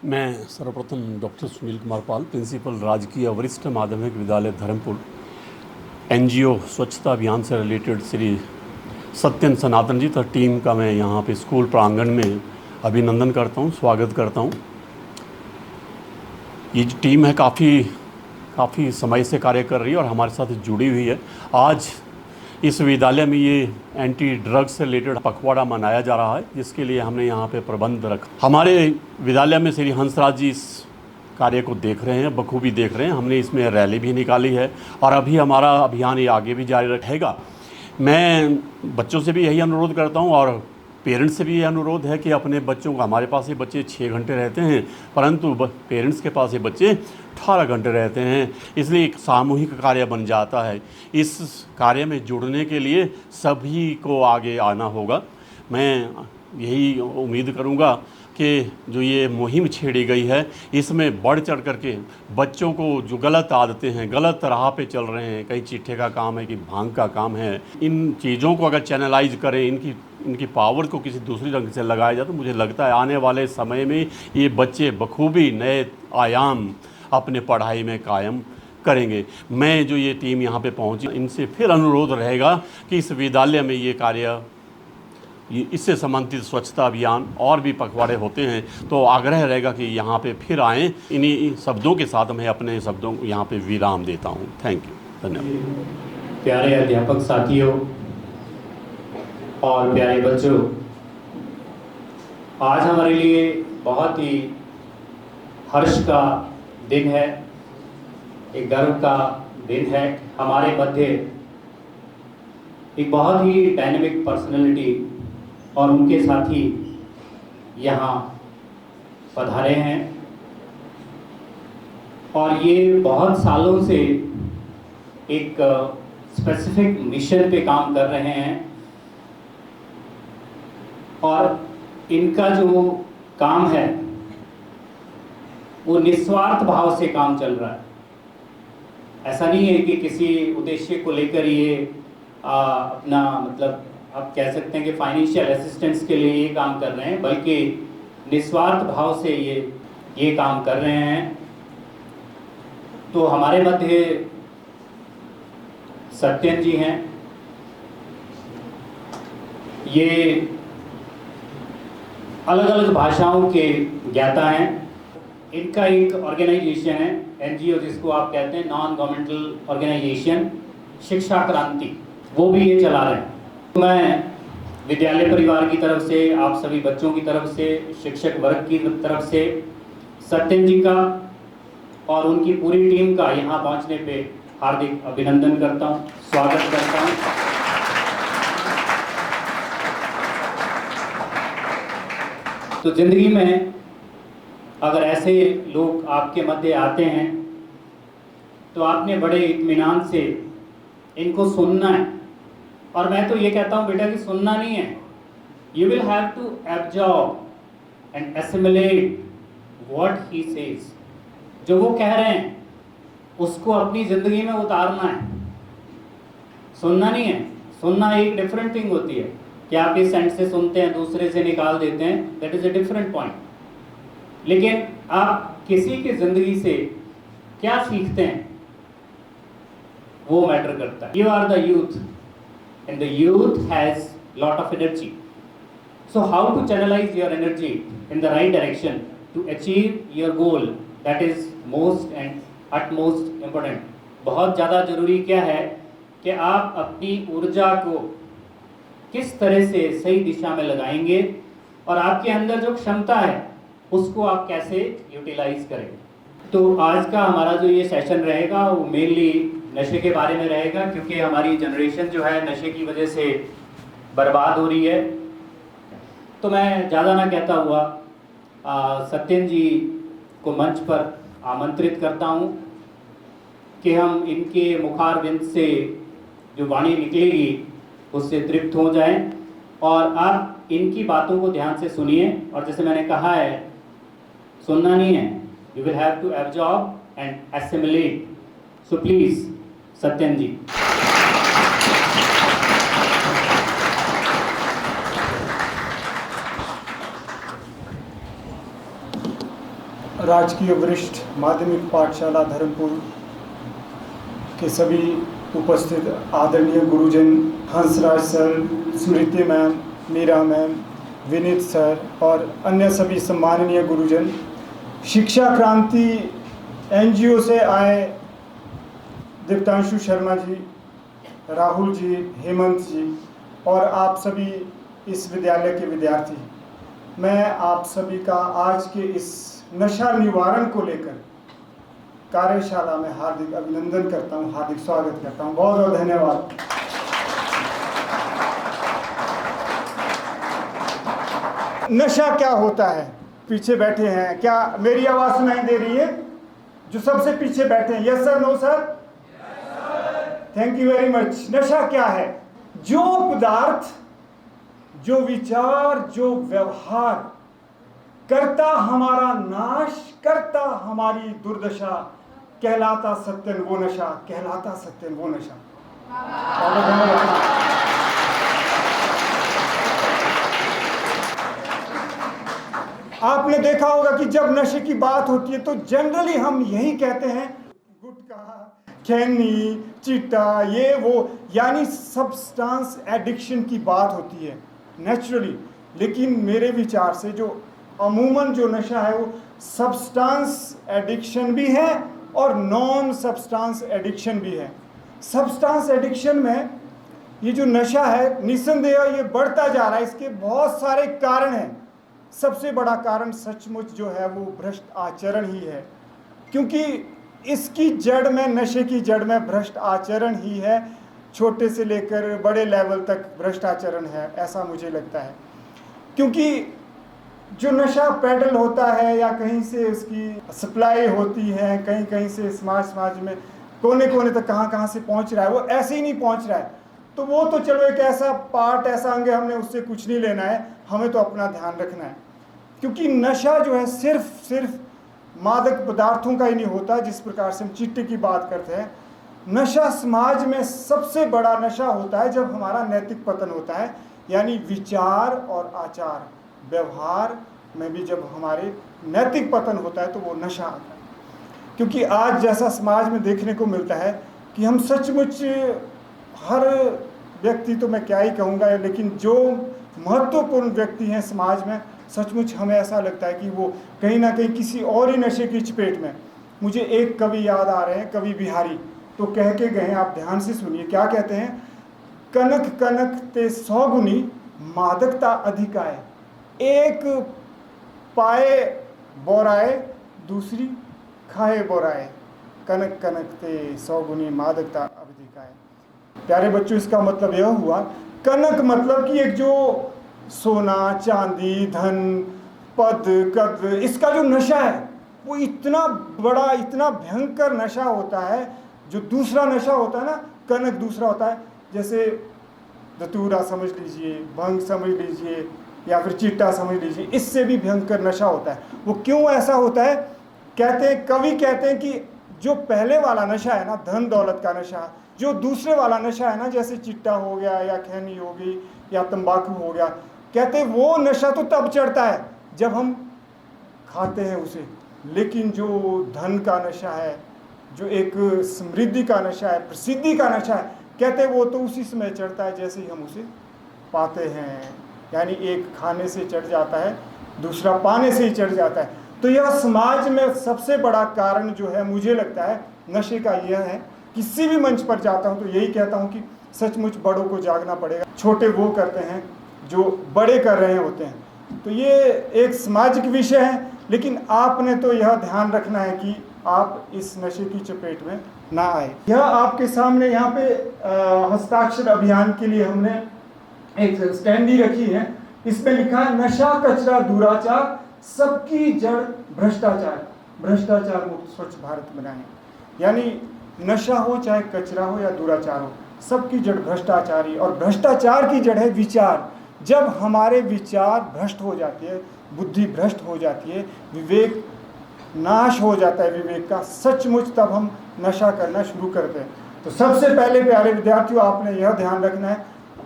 मैं सर्वप्रथम doctor Sunil Kumar Pal, principal राजकीय वरिष्ठ माध्यमिक विद्यालय धर्मपुर, एनजीओ स्वच्छता अभियान से रिलेटेड श्री सत्यन सनातन जी तथा टीम का मैं यहाँ पे स्कूल प्रांगण में अभिनंदन करता हूँ, स्वागत करता हूँ। ये जो टीम है काफ़ी समय से कार्य कर रही है और हमारे साथ जुड़ी हुई है। आज इस विद्यालय में ये एंटी ड्रग्स से रिलेटेड पखवाड़ा मनाया जा रहा है, जिसके लिए हमने यहाँ पे प्रबंध रखा। हमारे विद्यालय में श्री हंसराज जी इस कार्य को देख रहे हैं, बखूबी देख रहे हैं। हमने इसमें रैली भी निकाली है और अभी हमारा अभियान ये आगे भी जारी रहेगा। मैं बच्चों से भी यही अनुरोध करता हूँ और पेरेंट्स से भी ये अनुरोध है कि अपने बच्चों को, हमारे पास ये बच्चे 6 घंटे रहते हैं, परंतु पेरेंट्स के पास ये बच्चे 18 घंटे रहते हैं, इसलिए एक सामूहिक कार्य बन जाता है। इस कार्य में जुड़ने के लिए सभी को आगे आना होगा। मैं यही उम्मीद करूंगा कि जो ये मुहिम छेड़ी गई है, इसमें बढ़ चढ़ करके बच्चों को जो गलत आदतें हैं, गलत राह पे चल रहे हैं, कहीं चिट्ठे का काम है कि भांग का काम है, इन चीज़ों को अगर चैनलाइज करें, इनकी पावर को किसी दूसरी रंग से लगाया जाए तो मुझे लगता है आने वाले समय में ये बच्चे बखूबी नए आयाम अपने पढ़ाई में कायम करेंगे। मैं जो ये टीम यहाँ पे पहुँची, इनसे फिर अनुरोध रहेगा कि इस विद्यालय में ये कार्य, इससे संबंधित स्वच्छता अभियान और भी पखवाड़े होते हैं तो आग्रह रहेगा कि यहाँ पे फिर आएँ। इन्हीं शब्दों के साथ मैं अपने शब्दों को यहाँ पे विराम देता हूँ। थैंक यू, धन्यवाद। प्यारे अध्यापक साथियों और प्यारे बच्चों, आज हमारे लिए बहुत ही हर्ष का दिन है, एक गर्व का दिन है। हमारे मध्य एक बहुत ही डायनेमिक पर्सनालिटी और उनके साथी यहाँ पधारे हैं और ये बहुत सालों से एक स्पेसिफिक मिशन पे काम कर रहे हैं और इनका जो काम है वो निस्वार्थ भाव से काम चल रहा है। ऐसा नहीं है कि किसी उद्देश्य को लेकर ये अपना, मतलब आप कह सकते हैं कि फाइनेंशियल असिस्टेंस के लिए ये काम कर रहे हैं, बल्कि निस्वार्थ भाव से ये काम कर रहे हैं। तो हमारे मध्य सत्यन जी हैं, ये अलग अलग भाषाओं के ज्ञाता हैं। इनका एक ऑर्गेनाइजेशन है, एनजीओ जिसको आप कहते हैं, नॉन गवर्नमेंटल ऑर्गेनाइजेशन शिक्षा क्रांति, वो भी ये चला रहे हैं। मैं विद्यालय परिवार की तरफ से, आप सभी बच्चों की तरफ से, शिक्षक वर्ग की तरफ से सत्यन जी का और उनकी पूरी टीम का यहाँ पहुँचने पे हार्दिक अभिनंदन करता हूँ, स्वागत करता हूँ। तो जिंदगी में अगर ऐसे लोग आपके मध्य आते हैं तो आपने बड़े इत्मीनान से इनको सुनना है। और मैं तो ये कहता हूँ बेटा कि सुनना नहीं है, you will have to absorb and assimilate what he says. जो वो कह रहे हैं उसको अपनी जिंदगी में उतारना है, सुनना नहीं है। सुनना एक डिफरेंट थिंग होती है कि आप इस एंड से सुनते हैं, दूसरे से निकाल देते हैं, that is a different point. लेकिन आप किसी की जिंदगी से क्या सीखते हैं वो मैटर करता है। You are the youth and the youth has lot of energy, so how to channelize your energy in the right direction to achieve your goal, that is most and utmost important। बहुत ज़्यादा ज़रूरी क्या है कि आप अपनी ऊर्जा को किस तरह से सही दिशा में लगाएंगे और आपके अंदर जो क्षमता है उसको आप कैसे यूटिलाइज करें। तो आज का हमारा जो ये सेशन रहेगा वो मेनली नशे के बारे में रहेगा, क्योंकि हमारी जनरेशन जो है नशे की वजह से बर्बाद हो रही है। तो मैं ज़्यादा ना कहता हुआ सत्यन जी को मंच पर आमंत्रित करता हूँ कि हम इनके मुखारविंद से जो वाणी निकलेगी उससे तृप्त हो जाएं और आप इनकी बातों को ध्यान से सुनिए। और जैसे मैंने कहा है, सुनना नहीं है, you will have to absorb and assimilate. So please Satyan ji. राजकीय वरिष्ठ माध्यमिक पाठशाला धर्मपुर के सभी उपस्थित आदरणीय गुरुजन, Hansraj sir, Smriti ma'am, Meera ma'am, Vineet sir और अन्य सभी सम्माननीय गुरुजन, शिक्षा क्रांति एनजीओ से आए दीप्तांशु शर्मा जी, राहुल जी, हेमंत जी और आप सभी इस विद्यालय के विद्यार्थी, मैं आप सभी का आज के इस नशा निवारण को लेकर कार्यशाला में हार्दिक अभिनंदन करता हूं, हार्दिक स्वागत करता हूं। बहुत बहुत धन्यवाद। नशा क्या होता है? पीछे बैठे हैं, क्या मेरी आवाज सुनाई दे रही है? जो सबसे पीछे बैठे हैं, yes sir, no sir? Thank you very much. नशा क्या है? जो पदार्थ, जो विचार, जो व्यवहार करता हमारा नाश, करता हमारी दुर्दशा, कहलाता सत्यन वो नशा, कहलाता सत्यन वो नशा। आपने देखा होगा कि जब नशे की बात होती है तो जनरली हम यही कहते हैं, गुटखा, खैनी, चिट्टा, ये वो, यानी सब्सटेंस एडिक्शन की बात होती है नेचुरली। लेकिन मेरे विचार से जो अमूमन जो नशा है वो सब्सटेंस एडिक्शन भी है और नॉन सब्सटेंस एडिक्शन भी है। सब्सटेंस एडिक्शन में ये जो नशा है निस्संदेह ये बढ़ता जा रहा है। इसके बहुत सारे कारण हैं। सबसे बड़ा कारण सचमुच जो है वो भ्रष्ट आचरण ही है, क्योंकि इसकी जड़ में, नशे की जड़ में भ्रष्ट आचरण ही है। छोटे से लेकर बड़े लेवल तक भ्रष्ट आचरण है, ऐसा मुझे लगता है। क्योंकि जो नशा पेडल होता है या कहीं से उसकी सप्लाई होती है, कहीं कहीं से समाज में कोने कोने तक कहाँ से पहुँच रहा है, वो ऐसे ही नहीं पहुँच रहा है। तो वो तो चलो एक ऐसा पार्ट, ऐसा अंग है, हमने उससे कुछ नहीं लेना है, हमें तो अपना ध्यान रखना है। क्योंकि नशा जो है सिर्फ मादक पदार्थों का ही नहीं होता, जिस प्रकार से हम चिट्टे की बात करते हैं। नशा समाज में सबसे बड़ा नशा होता है जब हमारा नैतिक पतन होता है, यानी विचार और आचार, व्यवहार में भी जब हमारे नैतिक पतन होता है तो वो नशा आता है। क्योंकि आज जैसा समाज में देखने को मिलता है कि हम सचमुच, हर व्यक्ति तो मैं क्या ही कहूँगा, लेकिन जो महत्वपूर्ण व्यक्ति हैं समाज में, सचमुच हमें ऐसा लगता है कि वो कहीं ना कहीं किसी और ही नशे की चपेट में। मुझे एक कवि याद आ रहे हैं, कवि बिहारी, तो कह के गए हैं, आप ध्यान से सुनिए क्या कहते हैं। कनक कनक ते 100 गुनी मादकता अधिकाए, एक पाए बोराए दूसरी खाए बोराए, कनक कनक ते 100 गुनी मादकता अधिकाए। प्यारे बच्चों, इसका मतलब यह हुआ, कनक मतलब कि एक जो सोना, चांदी, धन, पद, कद, इसका जो नशा है वो इतना बड़ा, इतना भयंकर नशा होता है। जो दूसरा नशा होता है ना, कनक दूसरा होता है, जैसे धतूरा समझ लीजिए, भंग समझ लीजिए, या फिर चिट्टा समझ लीजिए, इससे भी भयंकर नशा होता है। वो क्यों ऐसा होता है? कहते हैं, कवि कहते हैं कि जो पहले वाला नशा है ना, धन दौलत का नशा, जो दूसरे वाला नशा है ना, जैसे चिट्टा हो गया या खैनी हो गई या तंबाकू हो गया, कहते हैं वो नशा तो तब चढ़ता है जब हम खाते हैं उसे। लेकिन जो धन का नशा है, जो एक समृद्धि का नशा है, प्रसिद्धि का नशा है, कहते हैं वो तो उसी समय चढ़ता है जैसे ही हम उसे पाते हैं। यानी एक खाने से चढ़ जाता है, दूसरा पाने से ही चढ़ जाता है। तो यह समाज में सबसे बड़ा कारण जो है, मुझे लगता है नशे का, यह है। किसी भी मंच पर जाता हूँ तो यही कहता हूँ कि सचमुच बड़ों को जागना पड़ेगा। छोटे वो करते हैं जो बड़े कर रहे होते हैं। तो ये एक सामाजिक विषय है, लेकिन आपने तो यह ध्यान रखना है कि आप इस नशे की चपेट में ना आए। यह आपके सामने यहाँ पे हस्ताक्षर अभियान के लिए हमने एक स्टैंडी रखी है। इसमें लिखा है, नशा कचरा दुराचार, सबकी जड़ भ्रष्टाचार, भ्रष्टाचार मुक्त स्वच्छ भारत बनाएं। यानी नशा हो चाहे कचरा हो या दुराचार हो, सबकी जड़ भ्रष्टाचार ही। और भ्रष्टाचार की जड़ है विचार। जब हमारे विचार भ्रष्ट हो जाती है, बुद्धि भ्रष्ट हो जाती है, विवेक नाश हो जाता है विवेक का, सचमुच तब हम नशा करना शुरू करते हैं। तो सबसे पहले प्यारे विद्यार्थियों, आपने यह ध्यान रखना है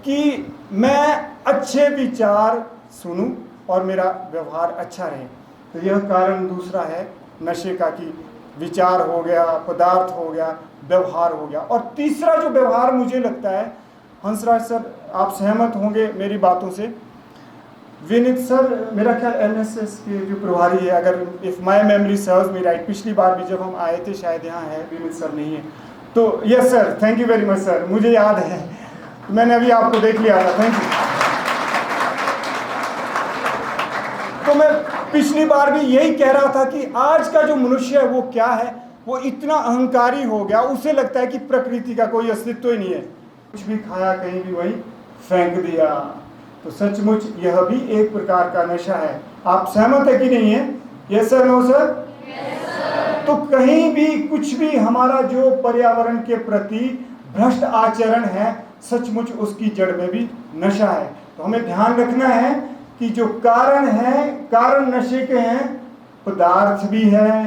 कि मैं अच्छे विचार सुनूं और मेरा व्यवहार अच्छा रहे। तो यह कारण दूसरा है नशे का कि विचार हो गया, पदार्थ हो गया, व्यवहार हो गया। और तीसरा जो व्यवहार मुझे लगता है, हंसराज सर आप सहमत होंगे मेरी बातों से, विनीत सर मेरा ख्याल एनएसएस के जो प्रभारी है, अगर if my memory serves me right, पिछली बार भी जब हम आए थे, शायद यहाँ है, विनीत सर नहीं है तो, yes sir, thank you very much sir, मुझे याद है, मैंने अभी आपको देख लिया था, थैंक यू। तो मैं पिछली बार भी यही कह रहा था कि आज का जो मनुष्य है वो क्या है, वो इतना अहंकारी हो गया, उसे लगता है कि प्रकृति का कोई अस्तित्व ही नहीं है, कुछ भी खाया कहीं भी वही फेंक दिया। तो सचमुच यह भी एक प्रकार का नशा है। आप सहमत है कि नहीं है? Yes sir, no sir? तो कहीं भी कुछ भी हमारा जो पर्यावरण के प्रति भ्रष्ट आचरण है, सचमुच उसकी जड़ में भी नशा है। तो हमें ध्यान रखना है कि जो कारण है, कारण नशे के हैं, पदार्थ भी है,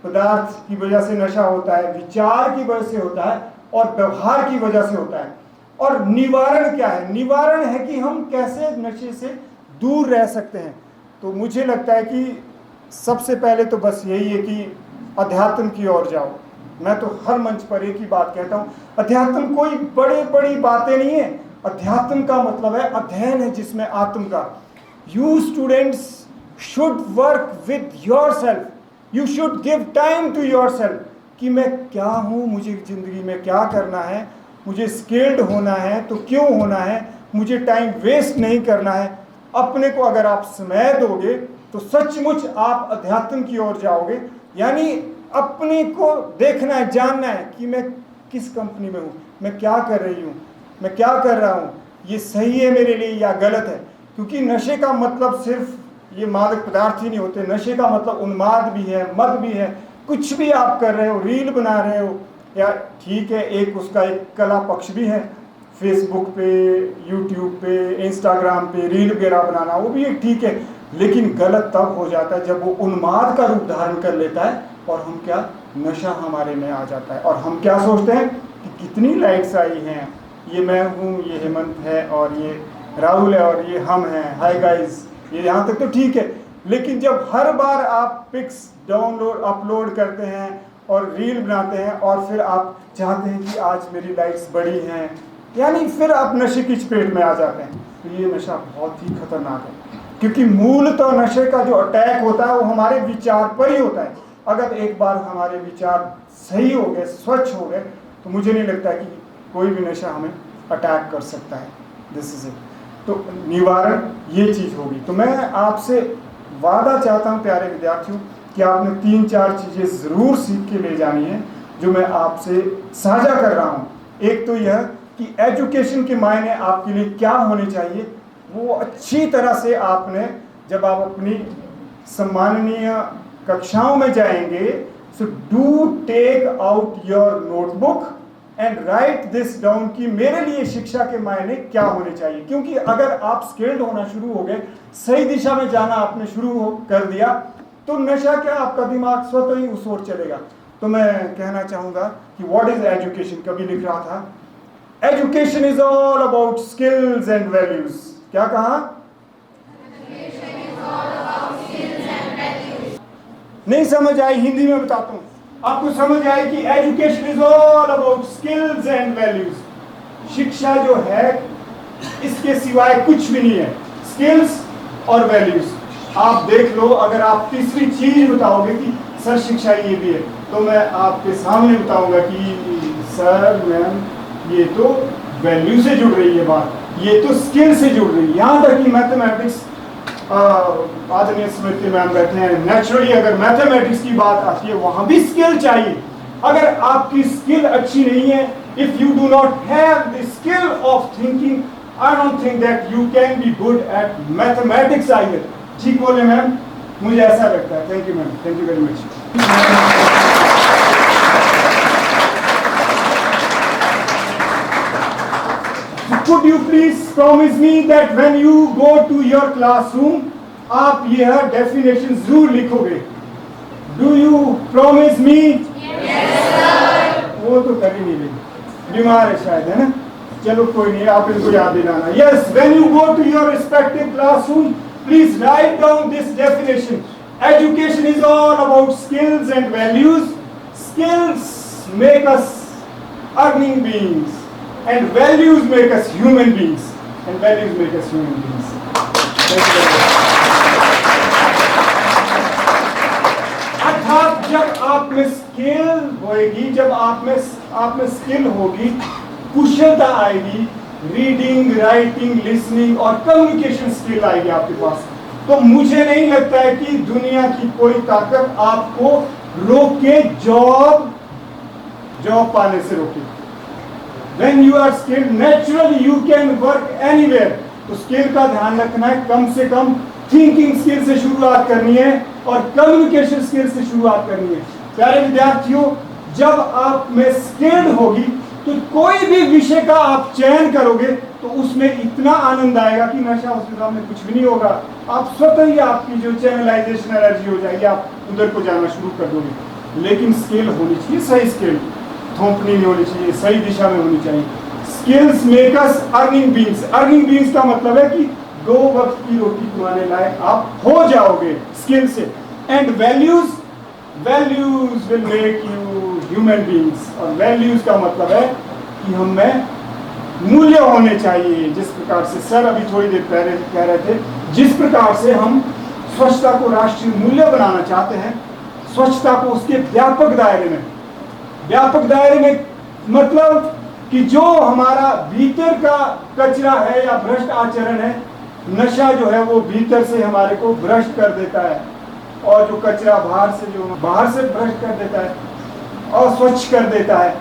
पदार्थ की वजह से नशा होता है, विचार की वजह से होता है और व्यवहार की वजह से होता है। और निवारण क्या है? निवारण है कि हम कैसे नशे से दूर रह सकते हैं। तो मुझे लगता है कि सबसे पहले तो बस यही है कि अध्यात्म की ओर जाओ। मैं तो हर मंच पर एक ही बात कहता हूँ, अध्यात्म कोई बड़ी बातें नहीं है। अध्यात्म का मतलब है अध्ययन है जिसमें आत्म का। You students should work with yourself, you should give time to yourself कि मैं क्या हूँ, मुझे ज़िंदगी में क्या करना है, मुझे स्किल्ड होना है तो क्यों होना है, मुझे टाइम वेस्ट नहीं करना है। अपने को अगर आप समय दोगे तो सचमुच आप अध्यात्म की ओर जाओगे। यानी अपने को देखना है, जानना है कि मैं किस कंपनी में हूँ, मैं क्या कर रही हूँ, मैं क्या कर रहा हूँ, ये सही है मेरे लिए या गलत है। क्योंकि नशे का मतलब सिर्फ ये मादक पदार्थ ही नहीं होते, नशे का मतलब उन्माद भी है, मद भी है। कुछ भी आप कर रहे हो, रील बना रहे हो, या ठीक है एक उसका एक कला पक्ष भी है, फेसबुक पे, यूट्यूब पे, इंस्टाग्राम पे रील वगैरह बनाना, वो भी एक ठीक है। लेकिन गलत तब हो जाता है जब वो उन्माद का रूप धारण कर लेता है और हम क्या, नशा हमारे में आ जाता है और हम क्या सोचते हैं कि कितनी लाइक्स आई हैं, ये मैं हूँ, ये हेमंत है और ये राहुल है और ये हम हैं, हाय गाइस, ये यहाँ तक तो ठीक है। लेकिन जब हर बार आप पिक्स डाउनलोड अपलोड करते हैं और रील बनाते हैं और फिर आप चाहते हैं कि आज मेरी लाइक्स बढ़ी हैं, यानी फिर आप नशे की चपेट में आ जाते हैं। तो ये नशा बहुत ही खतरनाक है, क्योंकि मूल तो नशे का जो अटैक होता है वो हमारे विचार पर ही होता है। अगर एक बार हमारे विचार सही हो गए, स्वच्छ हो गए, तो मुझे नहीं लगता कि कोई भी नशा हमें अटैक कर सकता है। This is it. तो निवारण ये चीज़ होगी। तो मैं आपसे वादा चाहता हूँ प्यारे विद्यार्थियों कि आपने 3-4 चीज़ें ज़रूर सीख के ले जानी है जो मैं आपसे साझा कर रहा हूँ। एक तो यह कि एजुकेशन के मायने आपके लिए क्या होने चाहिए, वो अच्छी तरह से आपने, जब आप अपनी सम्माननीय कक्षाओं में जाएंगे, so do take out your notebook and write this down कि मेरे लिए शिक्षा के मायने क्या होने चाहिए। क्योंकि अगर आप स्किल्ड होना शुरू हो गए, सही दिशा में जाना आपने शुरू कर दिया, तो नशा क्या, आपका दिमाग स्वतः ही उस ओर चलेगा। तो मैं कहना चाहूँगा कि व्हाट इज एजुकेशन, कभी लिख रहा था, education is all about skills and values. क्या कहा? नहीं समझ आई, हिंदी में बताता हूँ आपको, समझ आई कि education is all about skills and values. शिक्षा जो है इसके सिवाय कुछ भी नहीं है, स्किल्स और वैल्यूज। आप देख लो, अगर आप तीसरी चीज बताओगे कि सर शिक्षा ये भी है, तो मैं आपके सामने बताऊंगा कि सर मैम ये तो वैल्यू से जुड़ रही है बात, ये तो स्किल से जुड़ रही है। यहाँ तक कि मैथमेटिक्स, आदरणीय स्मृति मैम बैठे हैं, नेचुरली अगर मैथमेटिक्स की बात आती है वहाँ भी स्किल चाहिए। अगर आपकी स्किल अच्छी नहीं है, if you do not have the skill of thinking, I don't think that you can be good at mathematics either. ठीक बोले मैम, मुझे ऐसा लगता है। Thank you ma'am, thank you very much. Could you please promise me that when you go to your classroom, आप यह definition जरूर लिखोगे? Do you promise me? Yes sir. वो तो कर ही नहीं रही, बीमार है शायद, है ना? चलो कोई नहीं, आप इनको याद दिलाना। Yes, when you go to your respective classroom, please write down this definition Education is all about skills and values. Skills make us earning beings, and values make us human beings. And values make us human beings. Thank you very much. अर्थात जब आप में skill होएगी, जब आप में skill होगी, कुशलता आएगी, रीडिंग, राइटिंग, लिसनिंग और कम्युनिकेशन स्किल आएगी आपके पास, तो मुझे नहीं लगता है कि दुनिया की कोई ताकत आपको रोके जॉब पाने से रोके। When you are skilled, naturally you can work anywhere. तो स्किल का ध्यान रखना है, कम से कम थिंकिंग स्किल से शुरुआत करनी है और कम्युनिकेशन स्किल से शुरुआत करनी है। प्यारे विद्यार्थियों, जब आप में स्किल होगी तो कोई भी विषय का आप चयन करोगे तो उसमें इतना आनंद आएगा कि नशा उसके सामने कुछ भी नहीं होगा। आप स्वतः ही आपकी जो चैनलाइजेशन एनर्जी हो जाएगी, आप उधर को जाना शुरू कर दोगे। लेकिन स्किल होनी चाहिए, सही स्किल, थोपनी नहीं होनी चाहिए, सही दिशा में होनी चाहिए। Skills make us earning beings. Earning beings का मतलब है कि 2 वक्त की रोटी कमाने लायक आप हो जाओगे स्किल से। And values will make you human beings. और वैल्यूज का मतलब है कि हम में मूल्य होने चाहिए। जिस प्रकार से सर अभी थोड़ी देर पहले कह रहे थे, जिस प्रकार से हम स्वच्छता को राष्ट्रीय मूल्य बनाना चाहते हैं, स्वच्छता को उसके व्यापक दायरे में मतलब कि जो हमारा भीतर का कचरा है या भ्रष्ट आचरण है, नशा जो है वो भीतर से हमारे को भ्रष्ट कर देता है, और जो कचरा बाहर से भ्रष्ट कर देता है और स्वच्छ कर देता है।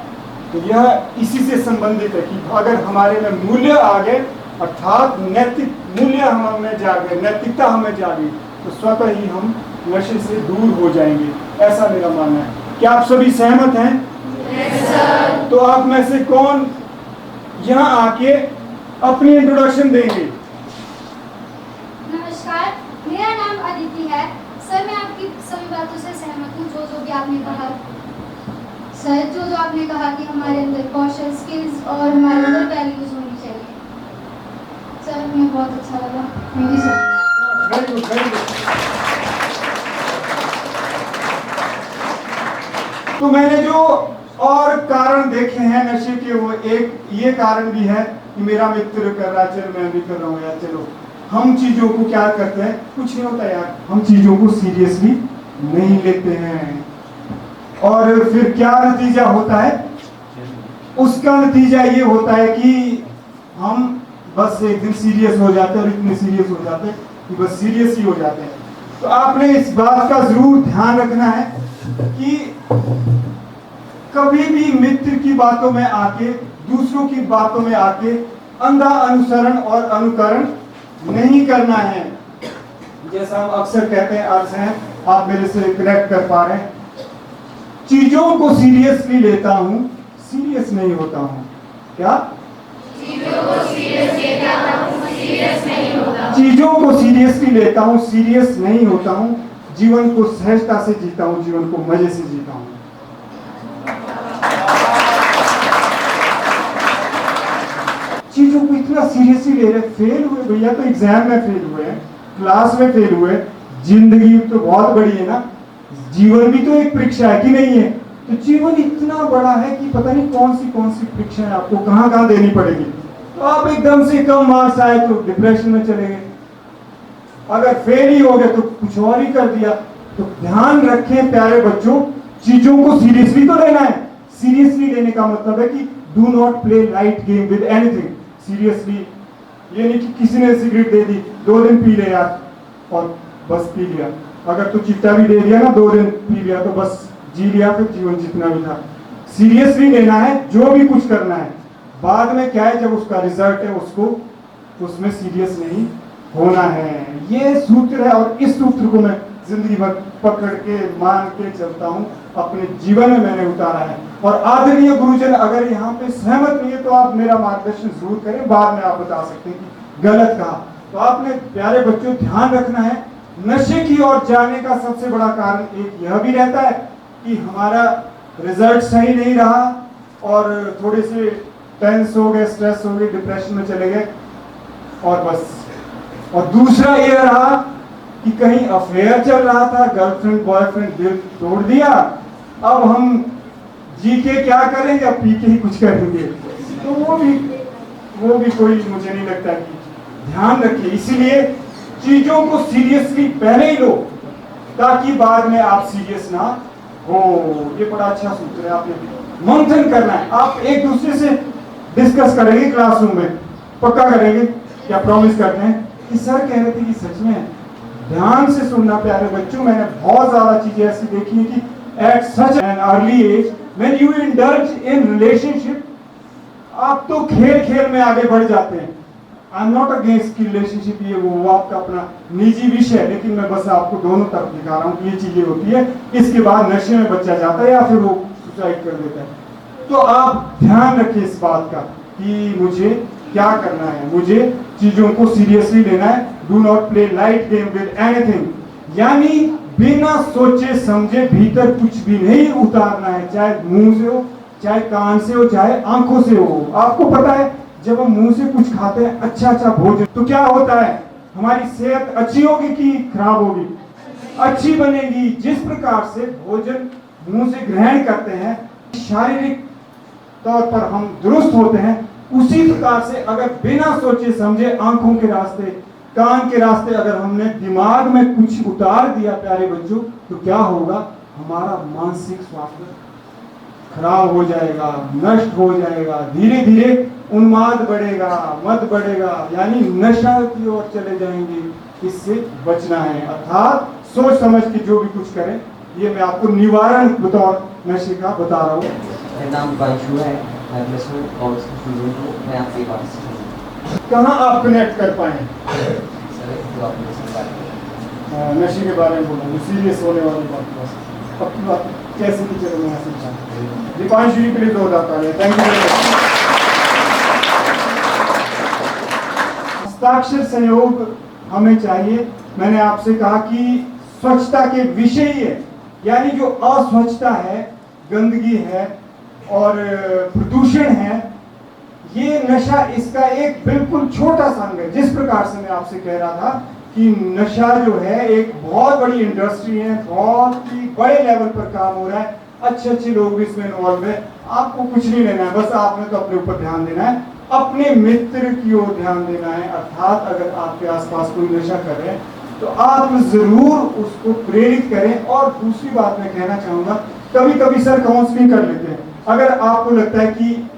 तो यह इसी से संबंधित है कि अगर हमारे में मूल्य आ गए, अर्थात नैतिक मूल्य हम में जागे, नैतिकता हमें जागी, तो स्वतः ही हम नशे से दूर हो जाएंगे। ऐसा मेरा मानना है। क्या आप सभी सहमत हैं? yes, तो आप में से कौन यहाँ आके अपनी इंट्रोडक्शन देंगे? नमस्कार, मेरा नाम अदिति है। सर, मैं आपकी सभी बातों से सहमत हूँ, जो भी आपने कहा। सर, जो आपने कहा कि हमारे अंदर कौशल, स्किल्स और हमारे अंदर वैल्यूज होनी चाहिए। सर, हमें बहुत अच्छा लगा। Thank you sir. Very good, very good. तो मैंने जो और कारण देखे हैं नशे के, वो एक ये कारण भी है कि मेरा मित्र कर रहा है, चलो मैं भी कर रहा हूँ यार, चलो। हम चीजों को क्या करते हैं, कुछ नहीं होता यार, हम चीजों को सीरियसली नहीं लेते हैं। और फिर क्या नतीजा होता है? उसका नतीजा ये होता है कि हम बस एक दिन सीरियस हो जाते हैं, और इतने सीरियस हो जाते हैं कि बस सीरियस ही हो जाते हैं। तो आपने इस बात का जरूर ध्यान रखना है कि कभी भी मित्र की बातों में आके, दूसरों की बातों में आके अंधा अनुसरण और अनुकरण नहीं करना है। जैसा हम अक्सर कहते हैं, अर्ज हैं, आप मेरे से कनेक्ट कर पा रहे हैं, चीजों को सीरियसली लेता हूं, सीरियस नहीं होता हूं। क्या? चीजों को सीरियसली लेता हूं, सीरियस नहीं होता। चीजों को सीरियसली लेता हूं, सीरियस नहीं होता हूं। जीवन को सहजता से जीता हूं, जीवन को मजे से जीता हूं। चीजों को इतना सीरियसली ले रहे, फेल हुए भैया तो एग्जाम में फेल हुए हैं, क्लास में फेल हुए, जिंदगी तो बहुत बड़ी है ना, जीवन भी तो एक परीक्षा है कि नहीं है? तो जीवन इतना बड़ा है कि पता नहीं कौन सी परीक्षा है आपको कहाँ देनी पड़ेगी। तो आप एकदम से कम मार्क्स आए तो डिप्रेशन में चले गए, अगर फेल ही हो गए तो कुछ और ही कर दिया। तो ध्यान रखें प्यारे बच्चों, चीजों को सीरियसली तो लेना है। सीरियसली लेने का मतलब है कि do not play light game with anything. Seriously ये नहीं कि किसी ने सिगरेट दे दी, 2 दिन पी ले यार, और बस पी लिया। अगर तो चिट्टा भी दे दिया ना, 2 दिन पी लिया तो बस जी लिया, फिर जीवन जितना भी था। सीरियसली लेना है जो भी कुछ करना है। बाद में क्या है, जब उसका रिजल्ट है उसको उसमें सीरियस नहीं होना है। ये सूत्र है, और इस सूत्र को मैं जिंदगी भर पकड़ के मान के चलता हूँ, अपने जीवन में मैंने उतारा है। और आदरणीय गुरुजन अगर यहाँ पे सहमत नहीं है तो आप मेरा मार्गदर्शन जरूर करें, बाद में आप बता सकते हैं कि गलत कहा। तो आपने प्यारे बच्चों ध्यान रखना है, नशे की ओर जाने का सबसे बड़ा कारण एक यह भी रहता है कि हमारा रिजल्ट सही नहीं रहा, और थोड़े से टेंस हो गए, स्ट्रेस हो गए, डिप्रेशन में चले गए, और बस। और दूसरा यह रहा कि कहीं अफेयर चल रहा था, गर्लफ्रेंड बॉयफ्रेंड दिल तोड़ दिया, अब हम जी के क्या करेंगे, अब पी के ही कुछ करेंगे। तो वो भी कोई मुझे नहीं लगता कि ध्यान रखिए। इसीलिए चीजों को सीरियसली पहले ही लो ताकि बाद में आप सीरियस ना हो। ये बड़ा अच्छा सूत्र है, आपने मंथन करना है। आप एक दूसरे से डिस्कस करेंगे क्लासरूम में, पक्का करेंगे, क्या प्रॉमिस करते हैं कि सर कह रहे थे कि सच में ध्यान से सुनना प्यारे बच्चों। मैंने बहुत ज्यादा चीजें ऐसी देखी है कि at such an early age when you indulge in relationship, आप तो खेल खेल में आगे बढ़ जाते हैं। आई एम नॉट अगेंस्ट की रिलेशनशिप ये वो आपका अपना निजी विषय है, लेकिन मैं बस आपको दोनों तरफ दिखा रहा हूँ कि ये चीजें होती है। इसके बाद नशे में बच्चा जाता है या फिर वो सुसाइड कर देता है। तो आप ध्यान रखिए इस बात का कि मुझे क्या करना है, मुझे चीजों को सीरियसली लेना है। Do not play light game with anything, यानी बिना सोचे समझे भीतर कुछ भी नहीं उतारना है, चाहे मुंह से हो, चाहे कान से हो, चाहे आंखों से हो। आपको पता है जब हम मुंह से कुछ खाते हैं अच्छा भोजन, तो क्या होता है, हमारी सेहत अच्छी होगी कि खराब होगी? अच्छी बनेगी। जिस प्रकार से भोजन मुंह से ग्रहण करते हैं, शारीरिक तौर पर हम दुरुस्त होते हैं, उसी प्रकार से अगर बिना सोचे समझे आंखों के रास्ते, कान के रास्ते अगर हमने दिमाग में कुछ उतार दिया प्यारे बच्चों, तो क्या होगा, हमारा मानसिक स्वास्थ्य खराब हो जाएगा, नष्ट हो जाएगा। धीरे धीरे उन्माद बढ़ेगा, मद बढ़ेगा, यानी नशा की ओर चले जाएंगे। इससे बचना है, अर्थात सोच समझ के जो भी कुछ करें। ये मैं आपको निवारण बतौर नशे का बता रहा हूँ। मेरा नाम बांशु है, मैं प्लस वन कॉलेज का स्टूडेंट हूँ। मैं आपसे एक बात पूछूँ, कहाँ आप कनेक्ट कर पाए सर जो आपने नशे के बारे में बोला, सीरियस होने वाली बात, अपनी बात कैसे की चलो मैं समझा। दीपांशु जी के लिए जोरदार तालियां। Thank you. हस्ताक्षर सहयोग हमें चाहिए। मैंने आपसे कहा कि स्वच्छता के विषय है, यानी जो अस्वच्छता है, गंदगी है और प्रदूषण है, ये नशा इसका एक बिल्कुल छोटा सा अंग है। जिस प्रकार से मैं आपसे कह रहा था कि नशा जो है एक बहुत बड़ी इंडस्ट्री है, बहुत ही बड़े लेवल पर काम हो रहा है, अच्छे लोग भी इसमें इन्वॉल्व है। आपको कुछ नहीं लेना है, बस आपने तो अपने ऊपर ध्यान देना है, अपने मित्र की ओर ध्यान देना है। अर्थात अगर आपके आसपास कोई नशा कर रहे हैं तो आप जरूर उसको प्रेरित करें। और दूसरी बात मैं कहना चाहूंगा, कभी कभी सर काउंसलिंग कर लेते हैं। अगर आपको लगता है कि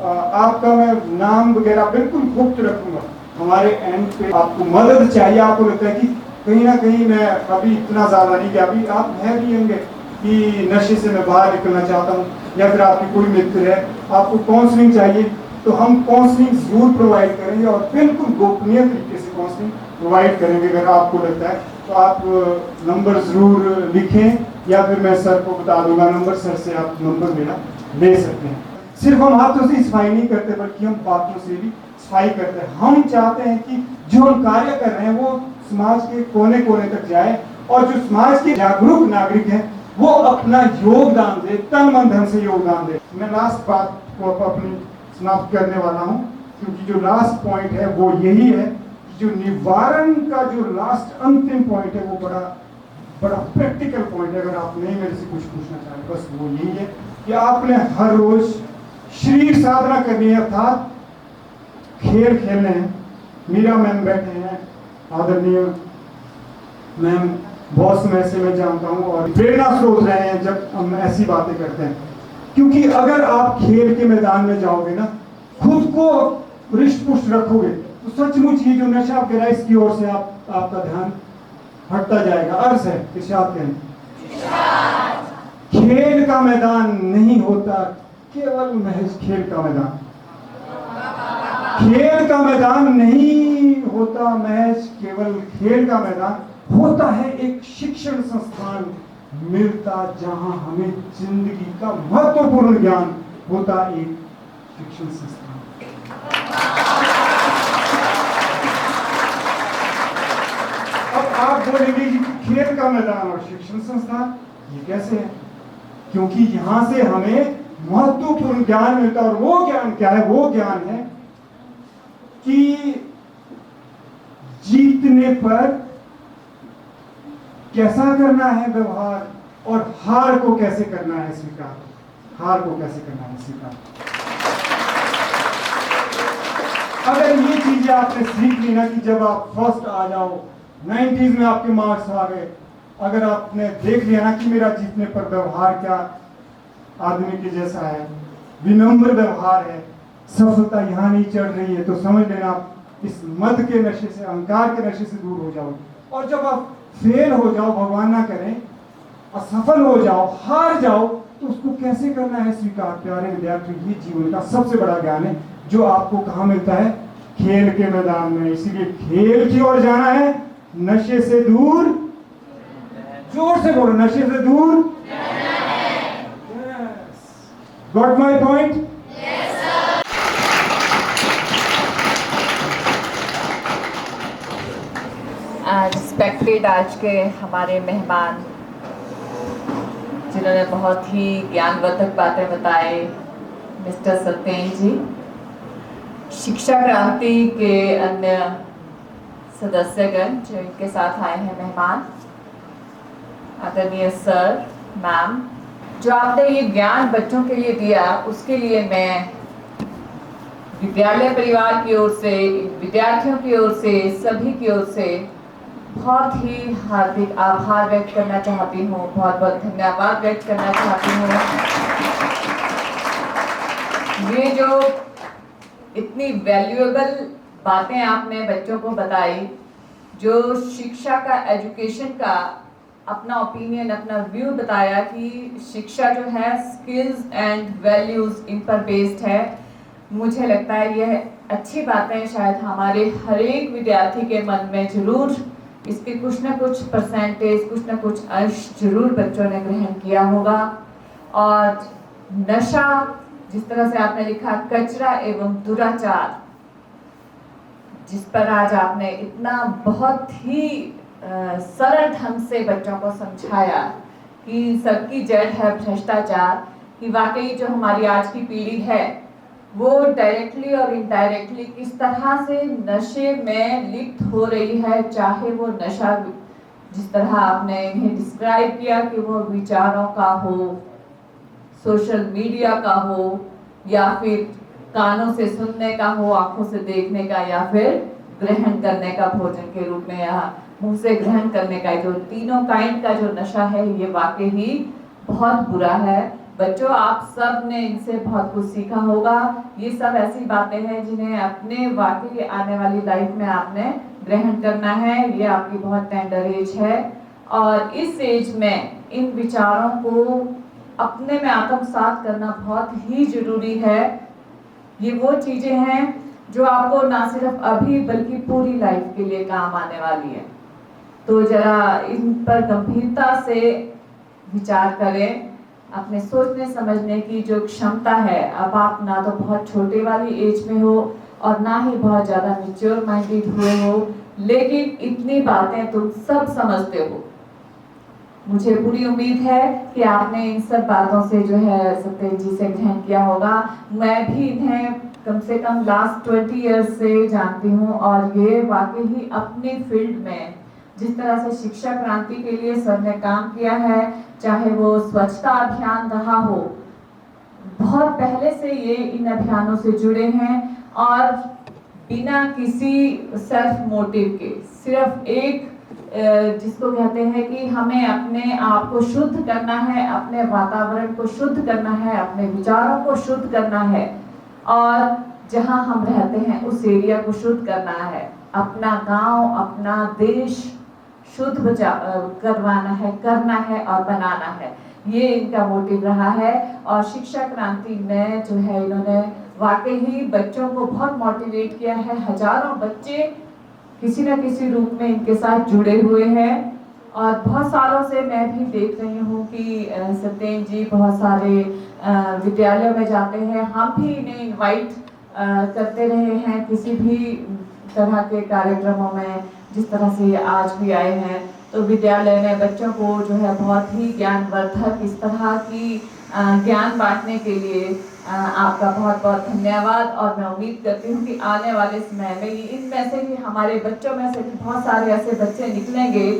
आपका मैं नाम वगैरह बिल्कुल गुप्त रखूंगा, हमारे एंड पे आपको मदद चाहिए, आपको लगता है कि कहीं ना कहीं मैं अभी इतना ज्यादा नहीं गया, अभी आप है भी होंगे कि नशे से मैं बाहर निकलना चाहता हूँ, या फिर आपकी कोई मित्र है, आपको काउंसलिंग चाहिए, तो हम काउंसलिंग जरूर प्रोवाइड करेंगे और बिल्कुल गोपनीय तरीके से काउंसलिंग प्रोवाइड करेंगे। अगर आपको लगता है तो आप नंबर जरूर लिखें, या फिर मैं सर को बता दूंगा नंबर, सर से आप नंबर मेरा ले सकते हैं। सिर्फ हम हाथों से सफाई नहीं करते, बल्कि हम बातों से भी सफाई करते हैं। हम चाहते हैं कि जो हम कार्य कर रहे हैं वो समाज के कोने कोने तक जाए, और जो समाज के जागरूक नागरिक हैं वो अपना योगदान दे, तन मन धन से योगदान दे। मैं लास्ट बात को अपनी समाप्त करने वाला हूँ, क्योंकि जो लास्ट पॉइंट है वो यही है कि जो निवारण का जो लास्ट अंतिम पॉइंट है वो बड़ा प्रैक्टिकल पॉइंट है। अगर आप नहीं मेरे से कुछ पूछना चाहें, बस वो यही है कि आपने हर रोज शरीर साधना करनी है, अर्थात खेल खेलने हैं। मीरा मैम बैठे हैं, आदरणीय मैम, बहुत समय से मैं जानता हूँ और प्रेरणा स्रोत रहे हैं जब हम ऐसी बातें करते हैं। क्योंकि अगर आप खेल के मैदान में जाओगे ना, खुद को हृष्ट पुष्ट रखोगे, तो सचमुच ये जो नशा वगैरह इसकी ओर से आपका ध्यान हटता जाएगा। अर्ज है इरशाद करें, खेल का मैदान नहीं होता केवल महज खेल का मैदान, खेल का मैदान नहीं होता महज केवल खेल का मैदान, होता है एक शिक्षण संस्थान मिलता जहां हमें जिंदगी का महत्वपूर्ण ज्ञान होता, एक शिक्षण संस्थान। अब आप बोलेंगे कि खेल का मैदान और शिक्षण संस्थान ये कैसे है? क्योंकि यहां से हमें महत्वपूर्ण ज्ञान मिलता, और वो ज्ञान क्या है? वो ज्ञान है कि जीतने पर कैसा करना है व्यवहार और हार को कैसे करना है स्वीकार, हार को कैसे करना है स्वीकार। अगर ये चीजें आपने सीख ली ना कि जब आप फर्स्ट आ जाओ, 90s में आपके मार्क्स आ गए, अगर आपने देख लिया ना कि मेरा जीतने पर व्यवहार क्या आदमी के जैसा है, विनम्र व्यवहार है, सफलता यहाँ नहीं चढ़ रही है, तो समझ लेना आप इस मद के नशे से, अहंकार के नशे से दूर हो जाओ। और जब आप फेल हो जाओ, भगवान ना करें, असफल हो जाओ, हार जाओ, तो उसको कैसे करना है स्वीकार। प्यारे विद्यार्थी, ये जीवन का सबसे बड़ा ज्ञान है जो आपको कहाँ मिलता है, खेल के मैदान में। इसीलिए खेल की ओर जाना है, नशे से दूर, जोर से बोलो, नशे से दूर। Got my point? रिस्पेक्टेड आज के हमारे मेहमान जिन्होंने बहुत ही ज्ञानवर्धक बातें बताए, मिस्टर सत्येन जी, शिक्षा क्रांति के अन्य सदस्यगण जो इनके साथ आए हैं मेहमान, आदरणीय सर, मैम, जो आपने ये ज्ञान बच्चों के लिए दिया, उसके लिए मैं विद्यालय परिवार की ओर से, विद्यार्थियों की ओर से, सभी की ओर से बहुत ही हार्दिक आभार व्यक्त करना चाहती हूँ, बहुत बहुत धन्यवाद व्यक्त करना चाहती हूँ। ये जो इतनी वैल्यूएबल बातें आपने बच्चों को बताई, जो शिक्षा का, एजुकेशन का अपना ओपिनियन, अपना व्यू बताया कि शिक्षा जो है स्किल्स एंड वैल्यूज इन पर बेस्ड है, मुझे लगता है यह अच्छी बातें शायद हमारे हर एक विद्यार्थी के मन में जरूर इसके कुछ ना कुछ परसेंटेज, कुछ ना कुछ अंश जरूर बच्चों ने ग्रहण किया होगा। और नशा, जिस तरह से आपने लिखा, कचरा एवं दुराचार, जिस पर आज आपने इतना बहुत ही सरल ढंग से बच्चों को समझाया कि सबकी जड़ है भ्रष्टाचार, कि वाकई जो हमारी आज की पीढ़ी है वो डायरेक्टली और इनडायरेक्टली किस तरह से नशे में लिप्त हो रही है। चाहे वो नशा जिस तरह आपने इन्हें डिस्क्राइब किया कि वो विचारों का हो, सोशल मीडिया का हो, या फिर कानों से सुनने का हो, आंखों से देखने का, या फिर ग्रहण करने का भोजन के रूप में, या मुंह से ग्रहण करने का, जो तीनों काइंड का जो नशा है, ये वाकई ही बहुत बुरा है। बच्चों, आप सब ने इनसे बहुत कुछ सीखा होगा। ये सब ऐसी बातें हैं जिन्हें अपने वाकई आने वाली लाइफ में आपने ग्रहण करना है। ये आपकी बहुत टेंडर एज है और इस एज में इन विचारों को अपने में आत्मसात करना बहुत ही जरूरी है। ये वो चीजें हैं जो आपको ना सिर्फ अभी बल्कि पूरी लाइफ के लिए काम आने वाली है। तो जरा इन पर गंभीरता से विचार करें। अपने सोचने समझने की जो क्षमता है, अब आप ना तो बहुत छोटे वाली एज में हो और ना ही बहुत ज्यादा मैच्योर माइंडेड हुए हो, लेकिन इतनी बातें तुम सब समझते हो। मुझे पूरी उम्मीद है कि आपने इन सब बातों से जो है सत्येन जी से ग्रहण किया होगा। मैं भी इन्हें कम से कम लास्ट 20 इयर्स से जानती हूँ और ये वाकई ही अपनी फील्ड में जिस तरह से शिक्षा क्रांति के लिए सर ने काम किया है, चाहे वो स्वच्छता अभियान रहा हो, बहुत पहले से ये इन अभियानों से जुड़े हैं और बिना किसी सेल्फ मोटिव के, सिर्फ एक जिसको कहते हैं कि हमें अपने आप को शुद्ध करना है, अपने वातावरण को शुद्ध करना है, अपने विचारों को शुद्ध करना है और जहां हम रहते हैं उस एरिया को शुद्ध करना है, अपना गांव, अपना देश शुद्ध करवाना है, करना है और बनाना है। ये इनका मोटिव रहा है और शिक्षा क्रांति में जो है इन्होंने वाकई ही बच्चों को बहुत मोटिवेट किया है। हजारों बच्चे किसी न किसी रूप में इनके साथ जुड़े हुए हैं और बहुत सालों से मैं भी देख रही हूँ कि सत्येन जी बहुत सारे विद्यालयों में जाते हैं। हम भी इन्हें इनवाइट करते रहे हैं किसी भी तरह के कार्यक्रमों में, जिस तरह से आज भी आए हैं। तो विद्यालय में बच्चों को जो है बहुत ही ज्ञानवर्धक इस तरह की ज्ञान बांटने के लिए आपका बहुत बहुत धन्यवाद। और मैं उम्मीद करती हूँ कि आने वाले समय में इनमें से भी, हमारे बच्चों में से भी बहुत सारे ऐसे बच्चे निकलेंगे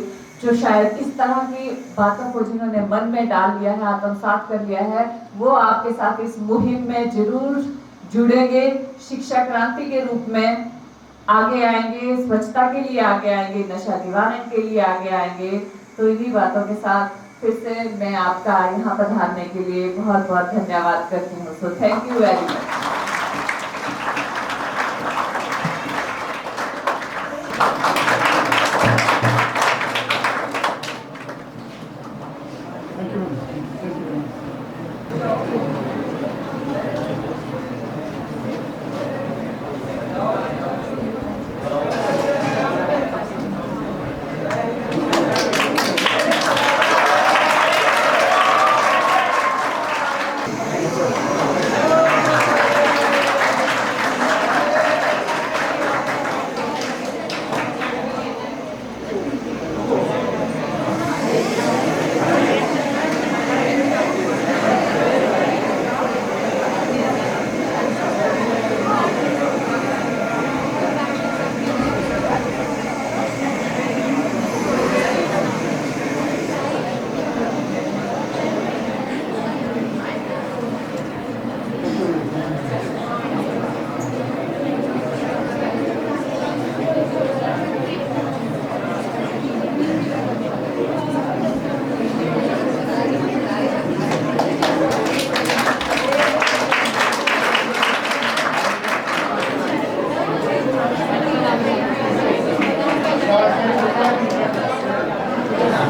जो शायद इस तरह की बातों को जिन्होंने मन में डाल लिया है, आत्मसात कर लिया है, वो आपके साथ इस मुहिम में जरूर जुड़ेंगे, शिक्षा क्रांति के रूप में आगे आएंगे, स्वच्छता के लिए आगे आएंगे, नशा निवारण के लिए आगे आएंगे। तो इन्हीं बातों के साथ फिर से मैं आपका यहाँ पधारने के लिए बहुत बहुत धन्यवाद करती हूँ। So thank you very much.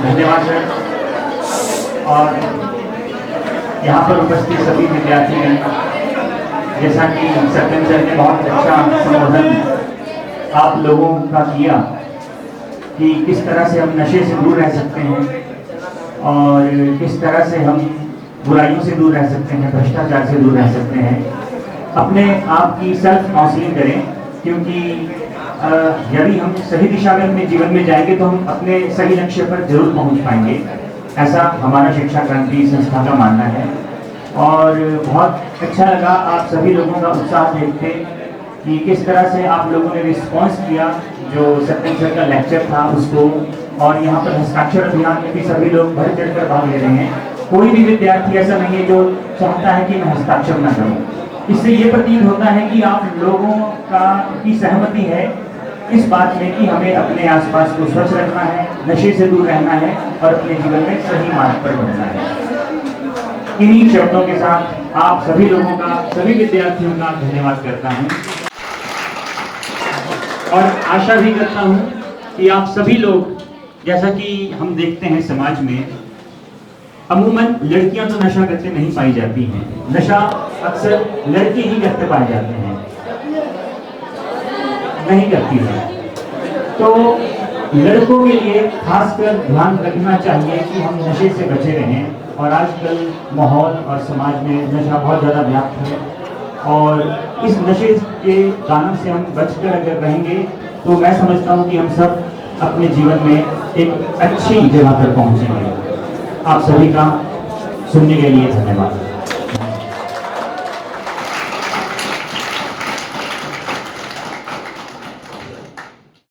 धन्यवाद सर। और यहाँ पर उपस्थित सभी विद्यार्थीगण, जैसा कि सत्यम सर ने बहुत अच्छा संबोधन आप लोगों का किया कि किस तरह से हम नशे से दूर रह सकते हैं और किस तरह से हम बुराइयों से दूर रह सकते हैं, भ्रष्टाचार से दूर रह सकते हैं। अपने आप की सेल्फ काउंसलिंग करें, क्योंकि यदि हम सही दिशा में अपने जीवन में जाएंगे तो हम अपने सही लक्ष्य पर जरूर पहुंच पाएंगे। ऐसा हमारा शिक्षा क्रांति संस्था का मानना है। और बहुत अच्छा लगा आप सभी लोगों का उत्साह देख के कि किस तरह से आप लोगों ने रिस्पॉन्स किया जो सत्यम सर का लेक्चर था उसको। और यहाँ पर हस्ताक्षर अभियान में भी सभी लोग बढ़ चढ़ कर भाग ले रहे हैं। कोई भी विद्यार्थी ऐसा नहीं है जो चाहता है कि मैं हस्ताक्षर न करूँ। इससे ये प्रतीत होता है कि आप लोगों की सहमति है इस बात में कि हमें अपने आसपास को स्वच्छ रखना है, नशे से दूर रहना है और अपने जीवन में सही मार्ग पर बढ़ना है। इन्हीं शब्दों के साथ आप सभी लोगों का, सभी विद्यार्थियों का धन्यवाद करता हूं और आशा भी करता हूं कि आप सभी लोग, जैसा कि हम देखते हैं समाज में अमूमन लड़कियां तो नशा करते नहीं पाई जाती हैं, नशा अक्सर लड़के ही करते पाए जाते हैं, नहीं करती है। तो लड़कों के लिए खासकर ध्यान रखना चाहिए कि हम नशे से बचे रहें। और आजकल माहौल और समाज में नशा बहुत ज़्यादा व्याप्त है और इस नशे के दानव से हम बचकर अगर रहेंगे तो मैं समझता हूँ कि हम सब अपने जीवन में एक अच्छी जगह पर पहुँचेंगे। आप सभी का सुनने के लिए धन्यवाद।